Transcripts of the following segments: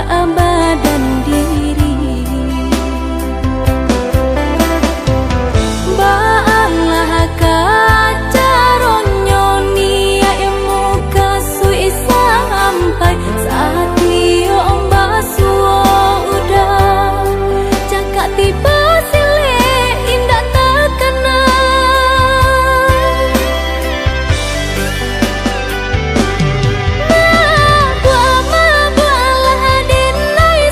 badan diri. Baalah kaca ronyo nia muka sui sampai saat iyo basuo udah cakap tiba silik indah terkena. Bualah dinai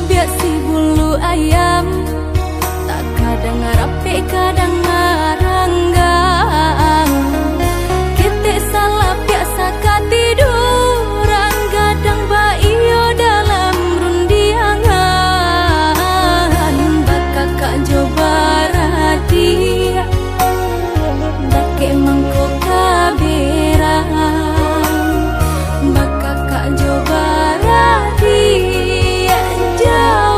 biak si bulu ayam, tak kadang rapi kadang ngaranggang. Kita salah biasa katiduran, gadang baio dalam rundiangan. Bakakak coba radia, dake mangko kaberang. Bakakak coba radia, jauh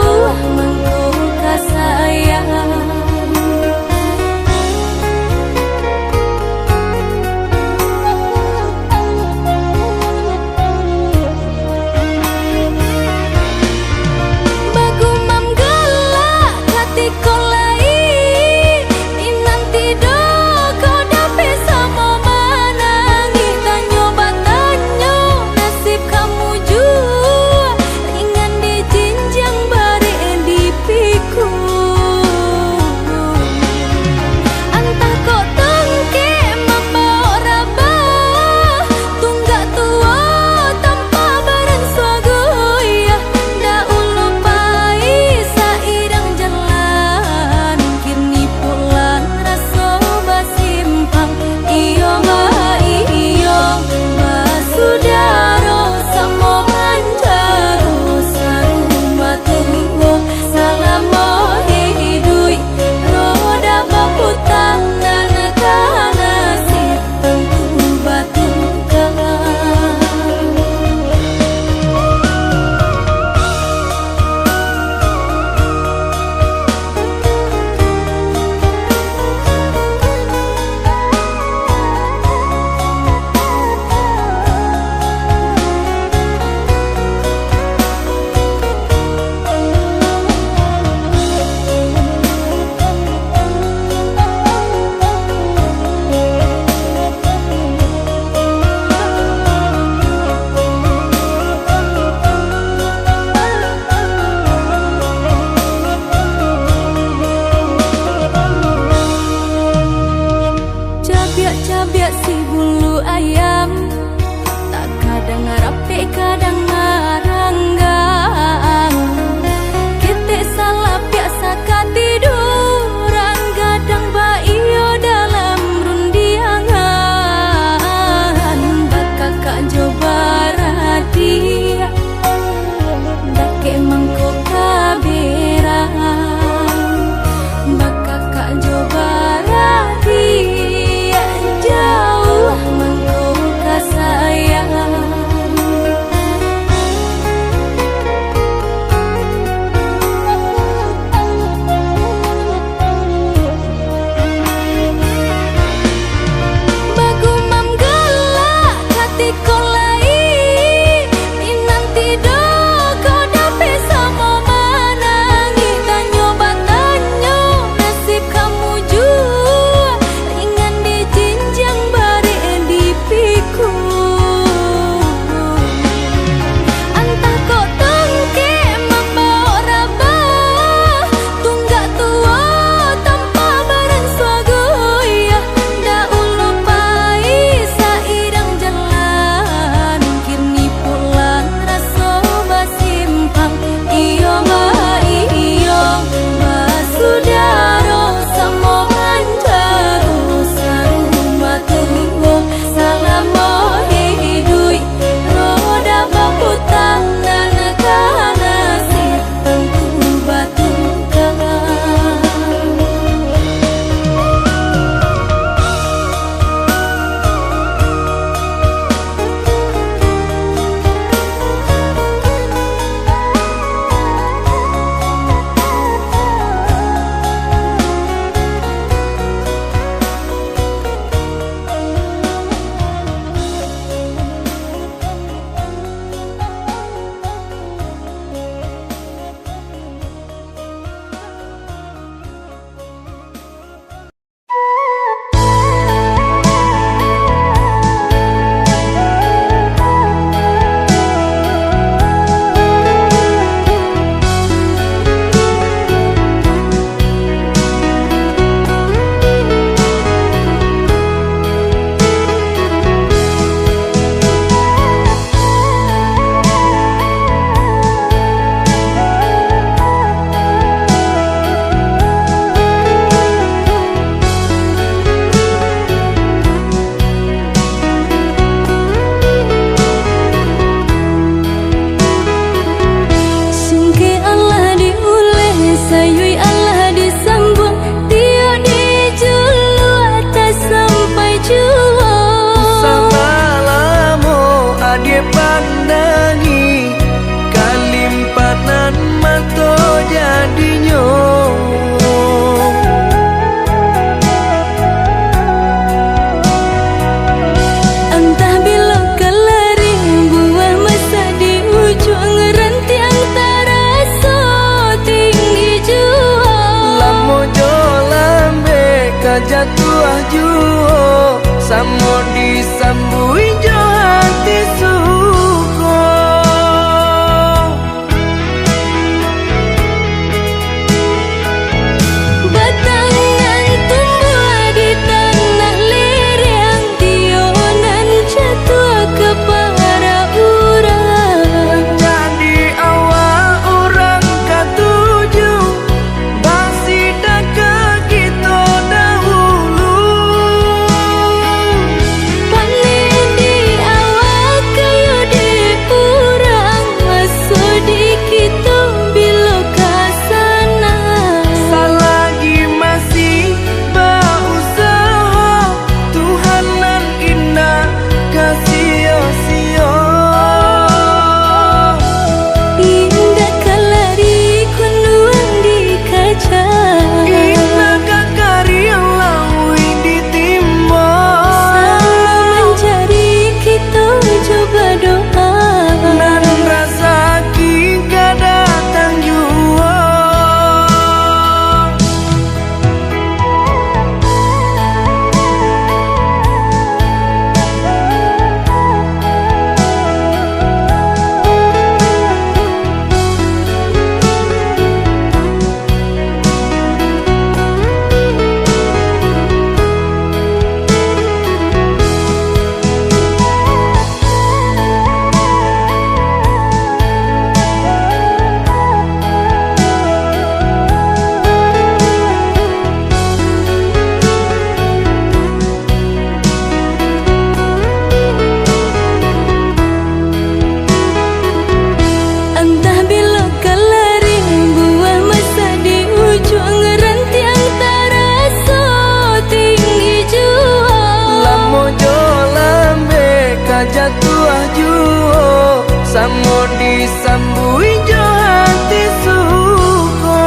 jatuh juo samo disambui jo hati suko.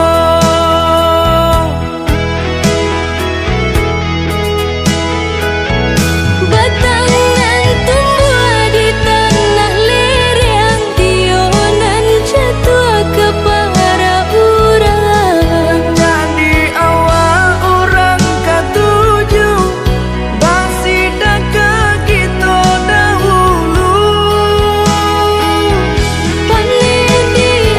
Batangan tumbuh di tanah lereng, tionan jatuh ke para urang. Jadi awal orang katuju bangsi daka kita dahulu. Panen di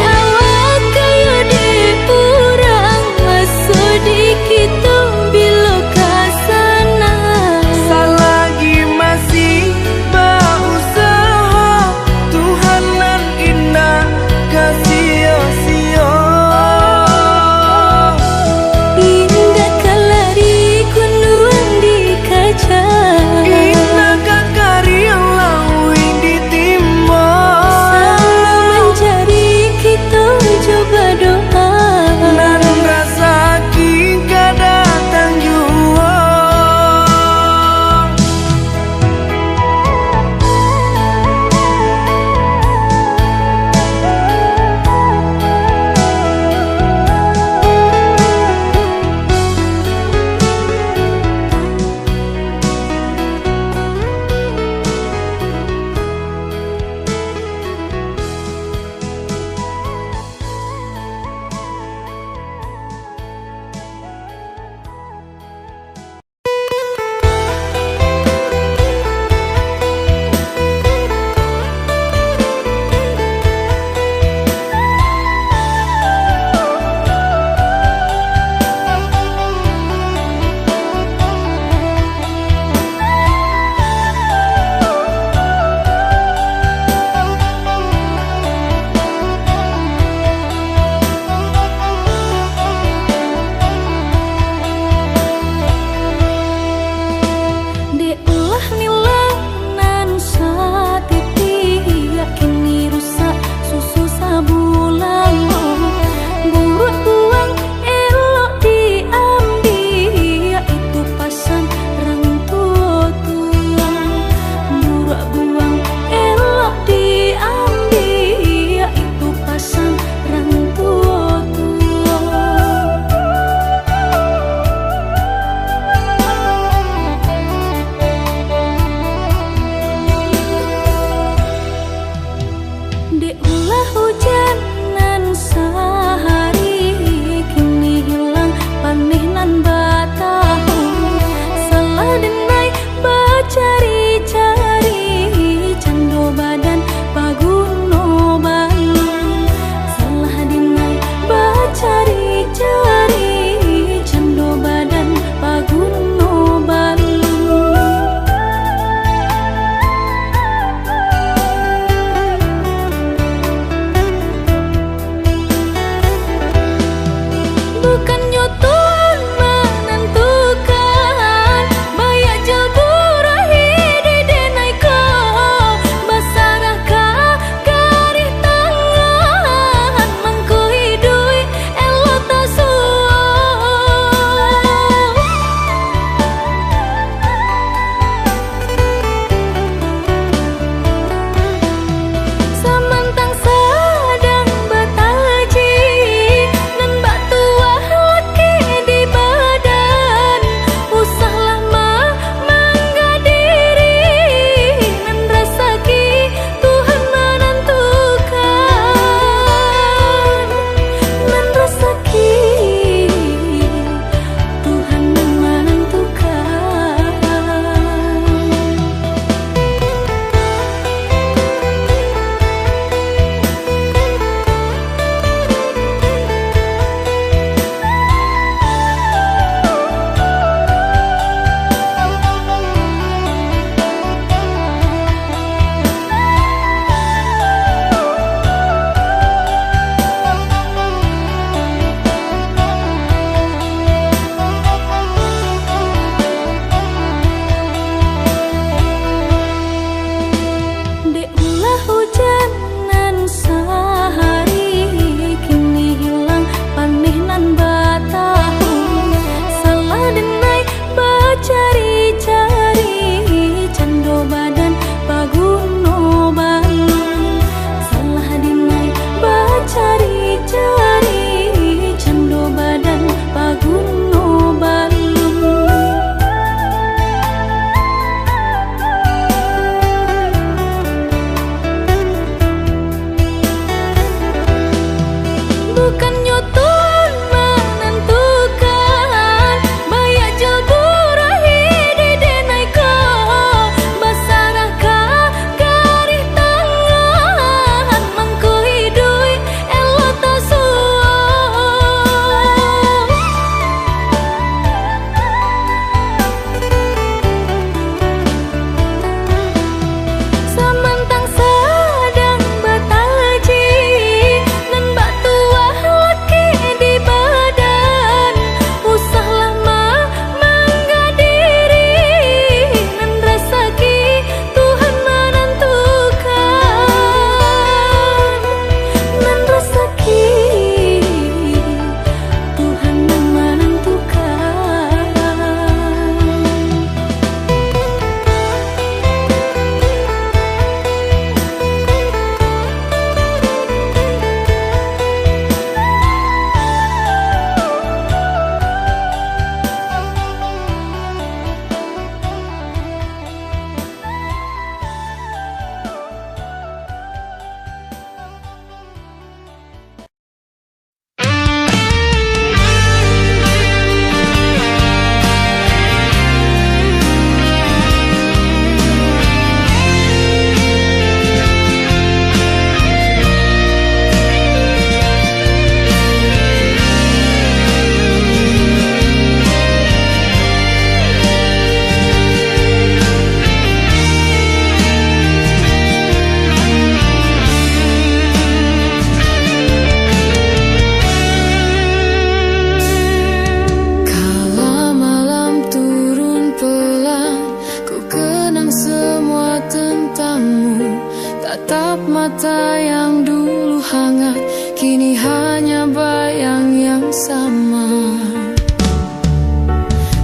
mata yang dulu hangat, kini hanya bayang yang sama.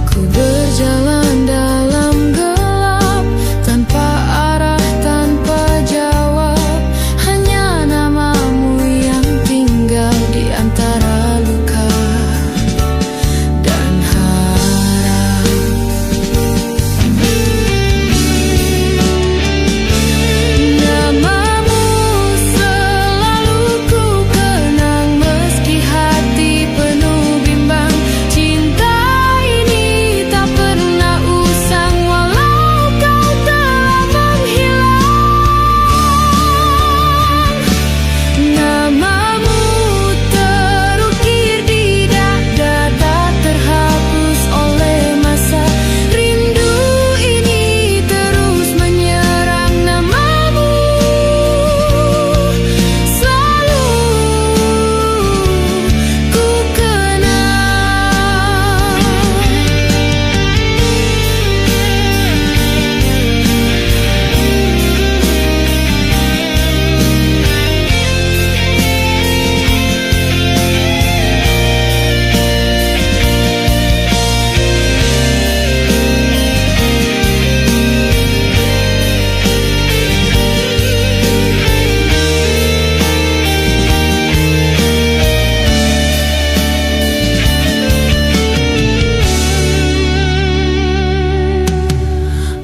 Ku berjalan dalam gelap, tanpa arah, tanpa jawab. Hanya namamu yang tinggal di antara luka dan harap. Namamu selalu ku kenang, meski hati penuh bimbang. Cinta ini tak pernah usang, walau kau telah menghilang. Namamu terukir di dada, tak terhapus oleh masa. Rindu ini terus menyerang. Namamu selalu ku kenang.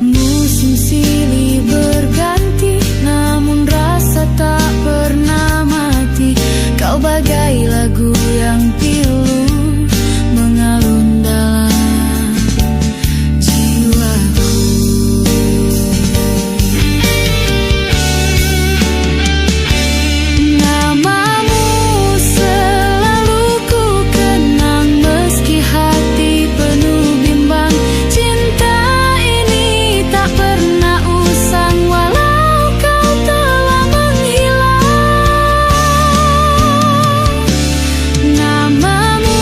Musim silih berganti, namun rasa tak pernah mati. Kau bagai lagu yang pilu mengalun dalam jiwaku. Namamu selalu ku kenang, meski hati penuh bimbang. Cinta ini tak pernah usang, walau kau telah menghilang. Namamu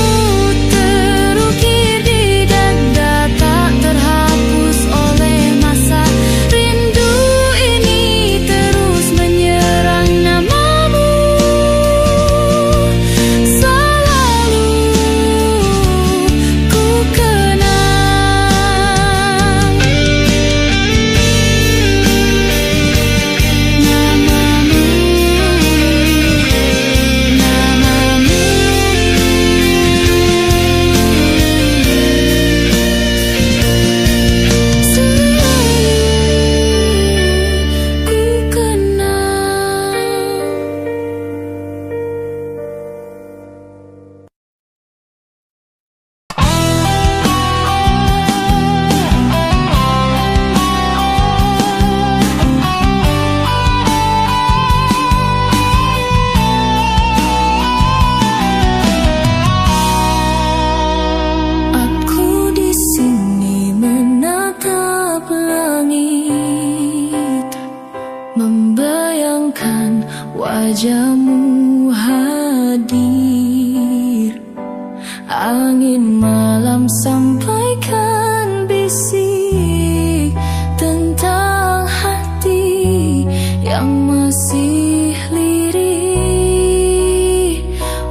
terukir di dada, tak terhapus oleh masa. Rindu ini terus menyerang. Namamu selalu ku kenang. Namamu, namamu selalu ku kenang. Aku di sini menatap langit, membayangkan wajahmu hadir. Angin malam sampaikan bisik tentang hati yang masih lirih.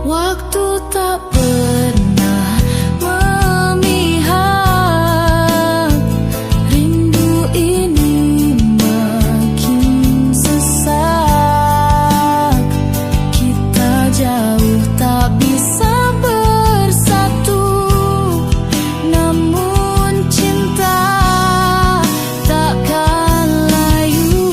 Waktu tak pernah memihak, rindu ini makin sesak. Kita jauh tak bisa bersatu, namun cinta takkan layu.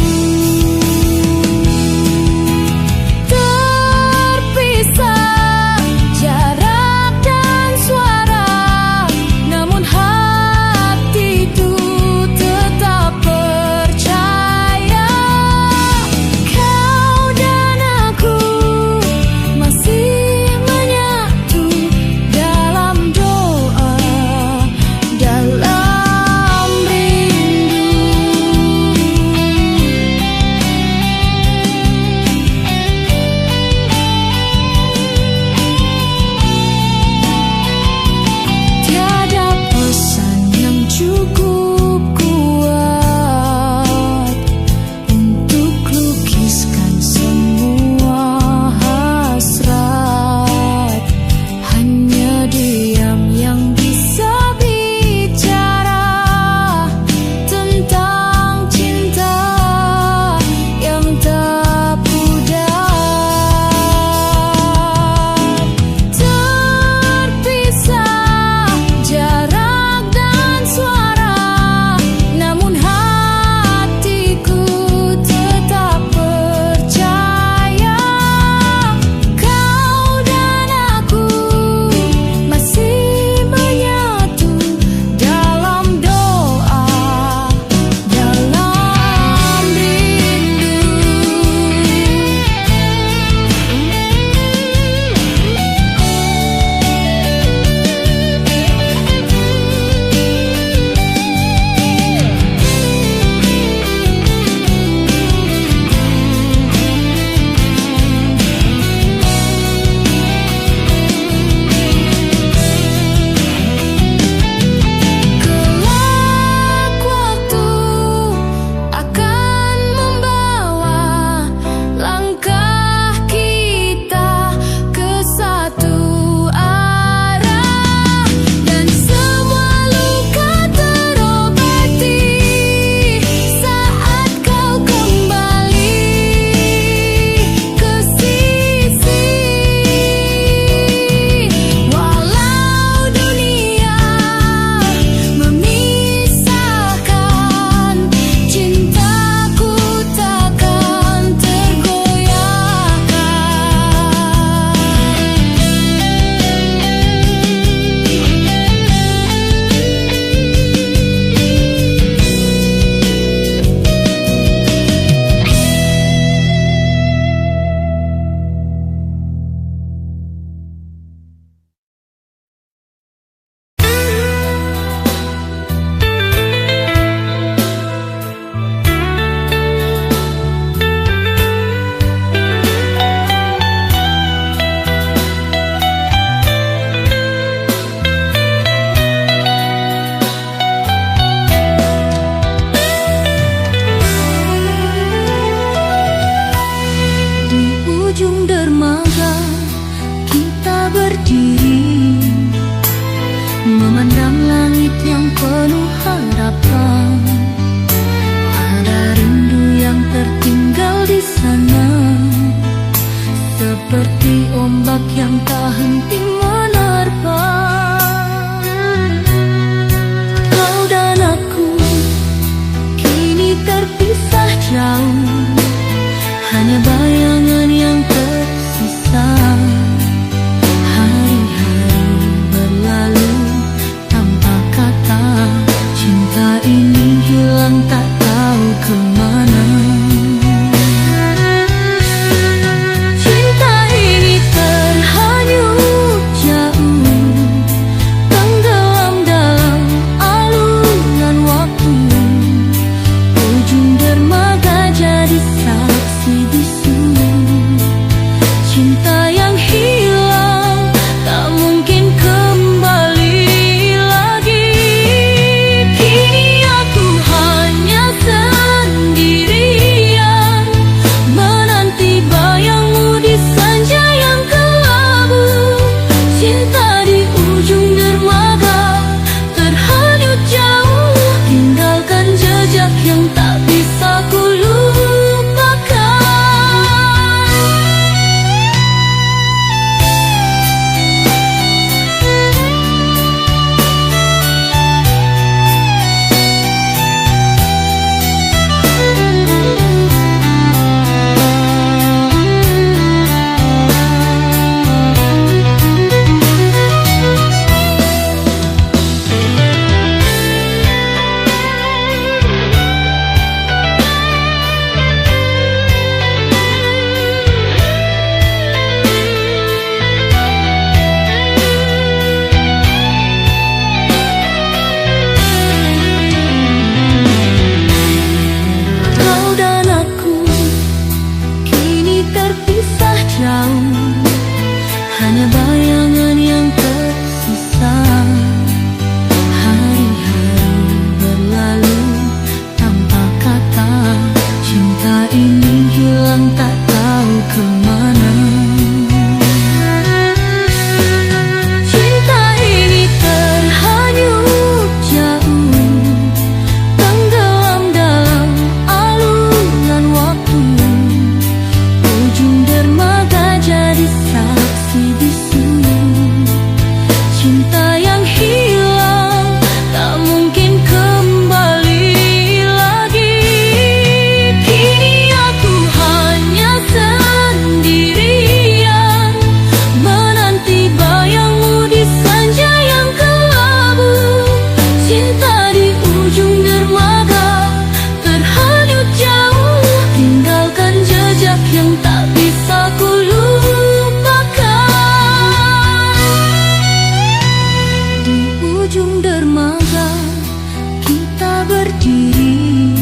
ujung dermaga kita berdiri, memandang langit yang penuh harapan. Ada rindu yang tertinggal di sana, seperti ombak yang tak henti menerpa. Kau dan aku kini terpisah jauh, hanya bayangan yang tersisa. Hari-hari berlalu tanpa kata, cinta ini hilang tak tahu kemana. Cinta ini terhanyut jauh, tenggelam dalam alunan waktu. Ujung dermaga jadi saksi bisu. Cinta yang hilang tak mungkin kembali lagi. Kini aku hanya sendirian, menanti bayangmu di senja yang kelabu. Cinta di ujung dermaga terhanyut jauh, tinggalkan jejak yang tak bisa ku lupakan. Kau dan aku kini terpisah jauh, hanya bayangan yang tersisa. Hari-hari berlalu tanpa kata, cinta ini hilang tak tahu kemana. Cinta ini terhanyut jauh, tenggelam dalam alunan waktu. Ujung dermaga jadi saksi bisu. Cinta yang hilang tak mungkin kembali lagi. Kini aku hanya sendirian, menanti bayangmu di senja yang kelabu. Cinta di ujung dermaga terhanyut jauh, tinggalkan jejak yang tak bisa ku lupakan. Di ujung dermaga kita berdiri,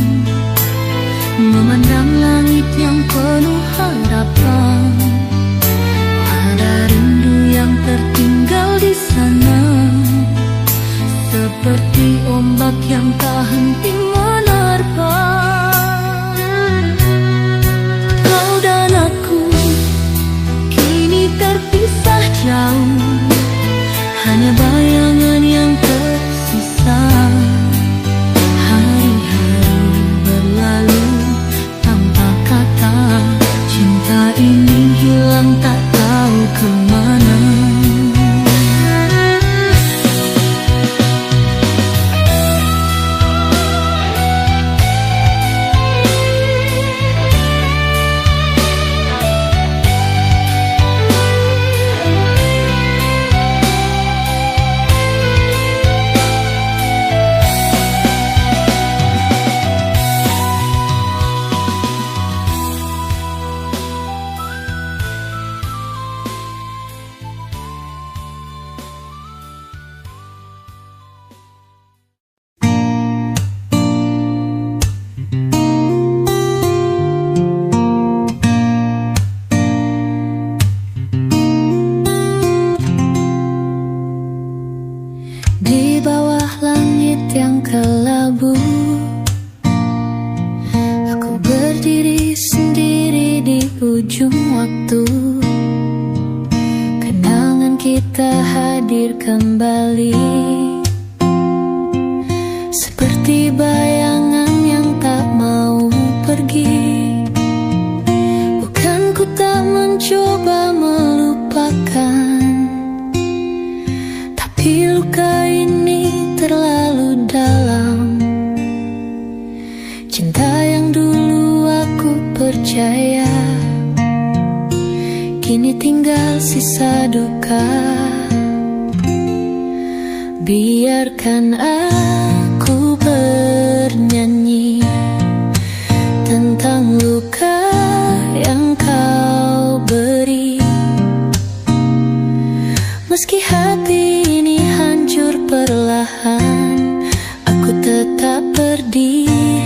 memandang langit yang penuh harapan. Ada rindu yang tertinggal di sana, seperti ombak yang tak henti menerpa. Kau dan aku kini terpisah jauh, hanya bayangan yang tersisa. Hari-hari berlalu tanpa kata, cinta ini hilang tak tahu kemana. kelabu. Aku berdiri sendiri di ujung waktu. tak hadir kembali, seperti bayangan yang tak mau pergi. Bukan ku tak mencoba melupakan, tapi luka ini terlalu dalam. Cinta yang dulu aku percaya, kini tinggal sisa duka. Biarkan aku bernyanyi tentang luka yang kau beri. Meski hati ini hancur perlahan, aku tetap berdiri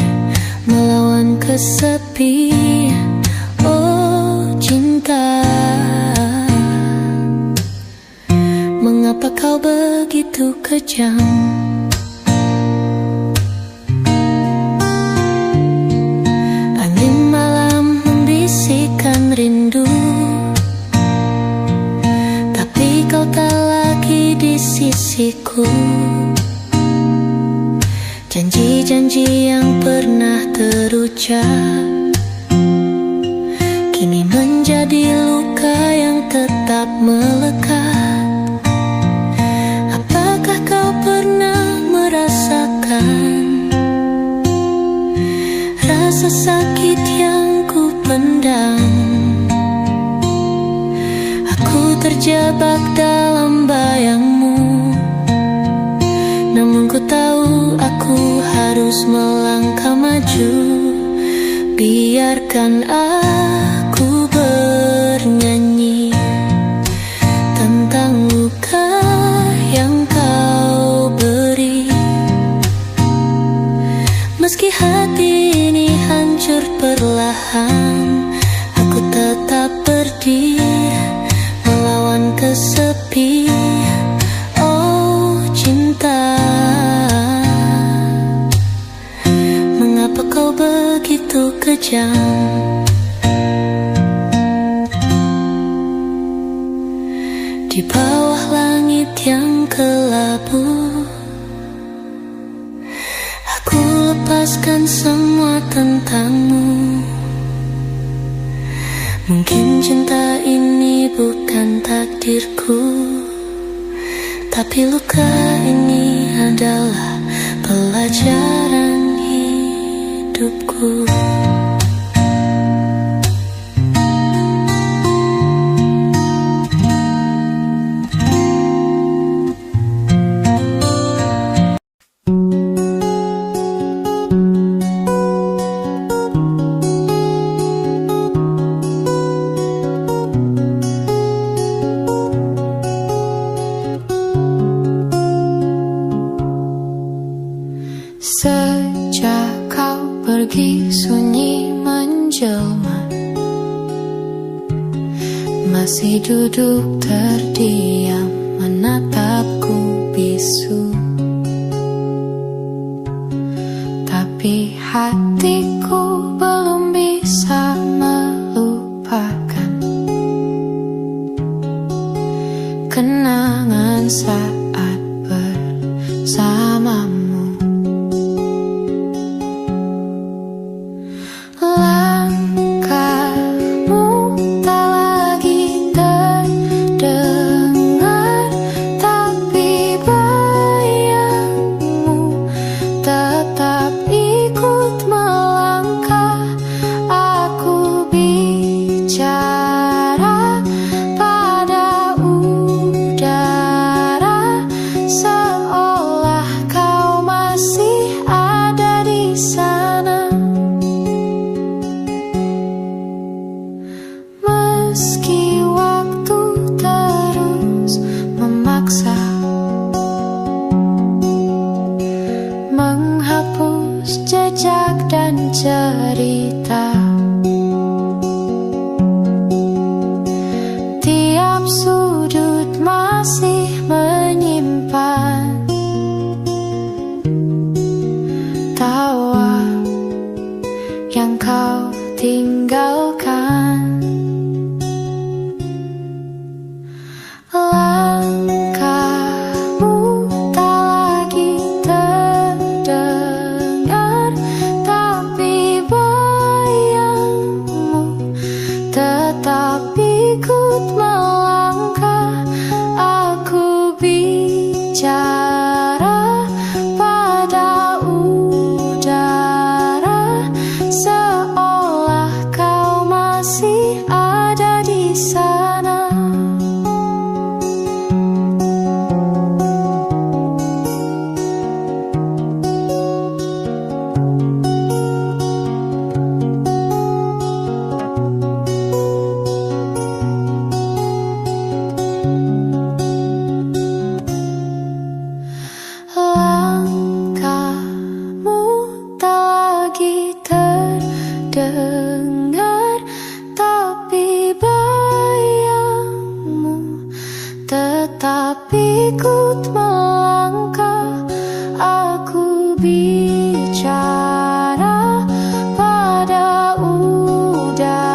melawan kesepian. Oh cinta, mengapa kau begitu kejam? Angin malam membisikkan rindu, tapi kau tak lagi di sisiku. Janji-janji yang pernah terucap kini menjadi luka yang tetap melekat. Apakah kau pernah merasakan rasa sakit yang ku pendam? Aku terjebak dalam bayangmu, namun ku tahu aku harus melangkah maju. Biarkan aku bernyanyi tentang luka yang kau beri. Meski hati ini hancur perlahan, aku tetap berdiri melawan kesepian. Oh cinta, mengapa kau begitu kejam? Di bawah langit yang kelabu, aku lepaskan semua tentangmu. Mungkin cinta ini bukan takdirku, tapi luka ini adalah pelajaran hidupku. Sejak kau pergi sunyi menjelma, masih duduk terdiam menatapku bisu. Tapi hatiku belum bisa melupakan kenangan saat bersamamu. Meski waktu terus memaksa menghapus jejak dan cerita, tiap sudut masih menyimpan tawa yang kau tinggalkan. dengar, tapi bayangmu tetap ikut melangkah. Aku bicara pada udara,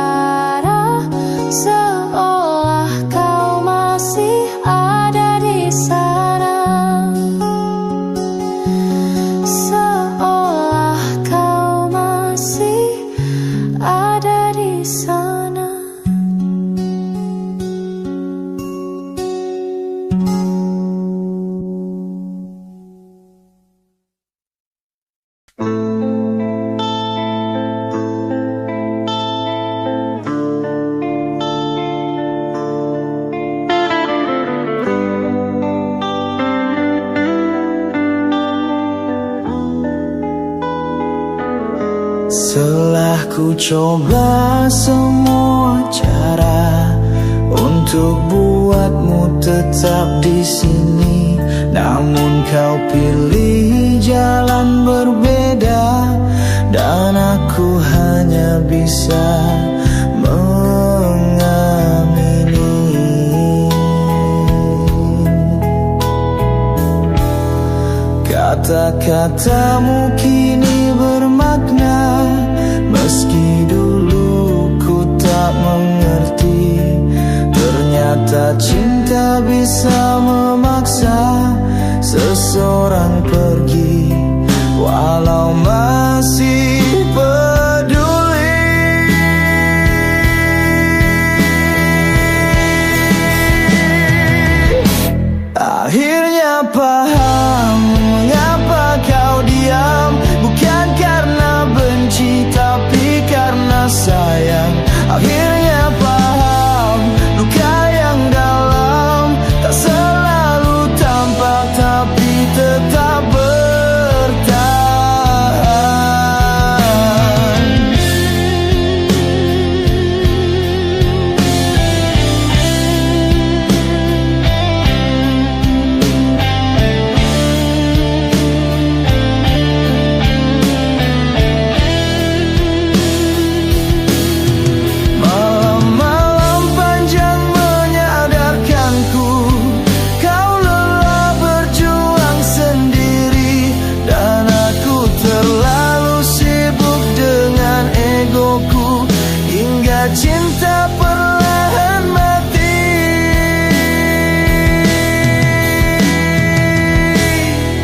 seolah kau masih ada di sana, seolah kau masih ada di sana. Setelah ku coba semua cara untuk buatmu tetap di sini, namun kau pilih jalan berbeda, dan aku hanya bisa mengamini. Kata-katamu kini bermakna, meski dulu ku tak mengerti. Ternyata cinta bisa memaksa seseorang pergi, walau masih peduli. Akhirnya paham mengapa kau diam, bukan karena benci tapi karena sayang. Akhirnya paham luka yang dalam tak selalu tampak tapi tetap bertahan. Malam-malam panjang menyadarkanku kau lelah berjuang sendiri, dan aku terlalu sibuk dengan egoku hingga cinta perlahan mati.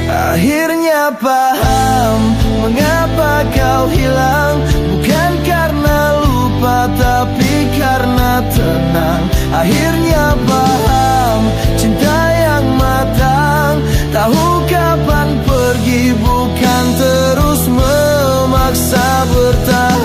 Akhirnya paham mengapa kau hilang, bukan karena lupa tapi karena tenang. Akhirnya paham cinta yang matang, tahu kapan pergi bukan terus memaksa bertahan.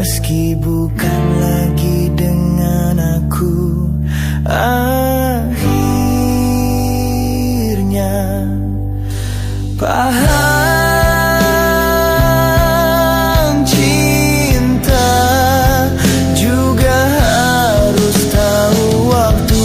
Meski bukan lagi dengan aku, akhirnya paham cinta juga harus tahu waktu.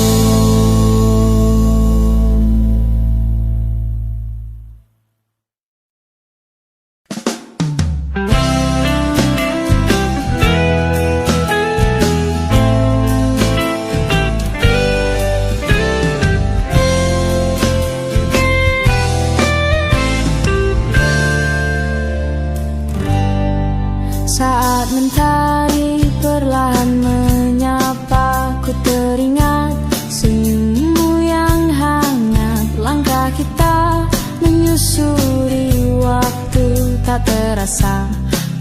Saat mentari perlahan menyapa, ku teringat senyummu yang hangat. Langkah kita menyusuri waktu, tak terasa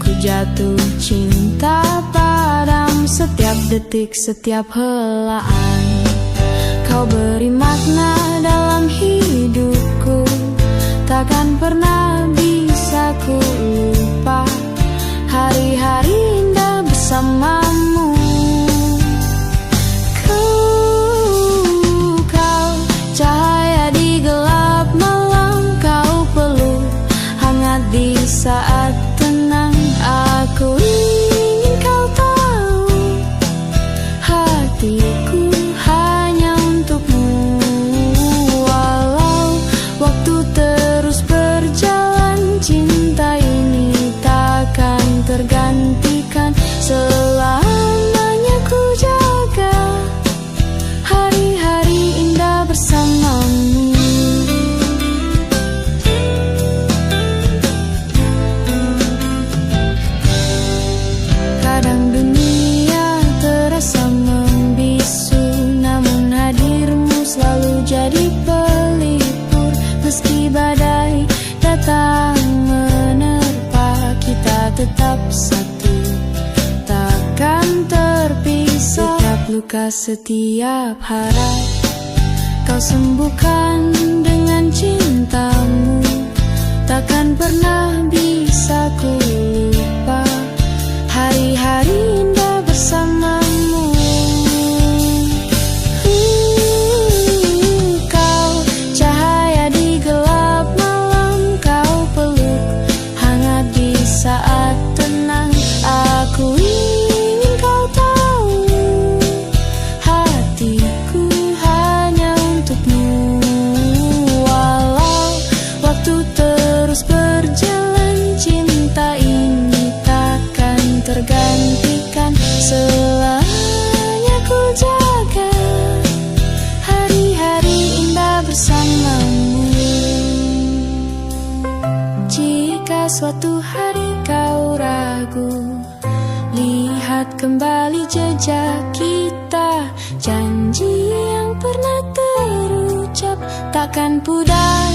ku jatuh cinta padamu setiap detik, setiap helaan. Kau beri makna dalam hidupku, takkan pernah bisa ku lupa hari-hari indah bersamamu. Kau cahaya di gelap malam, kau peluk hangat di saat tenang. Aku ingin kau tahu, hatiku hanya untukmu. Walau waktu terus berjalan, cinta ini takkan tergantikan. Selamanya ku jaga hari-hari indah bersamamu. Kadang dunia terasa membisu, namun hadirmu selalu jadi pelipur. Meski badai datang menerpa, kita tetap satu, takkan terpisah. Setiap luka, setiap harap, kau sembuhkan dengan cintamu. Takkan pernah bisa ku lupa hari-hari indah bersamamu. Kau cahaya di gelap malam, kau peluk hangat di saat tenang. Aku ingin kau tahu, hatiku hanya untukmu. Walau waktu terus berjalan, cinta ini takkan tergantikan. Selamanya ku jaga hari-hari indah bersamamu. Jika suatu hari kau ragu, lihat kembali jejak kita. Janji yang pernah terucap takkan pudar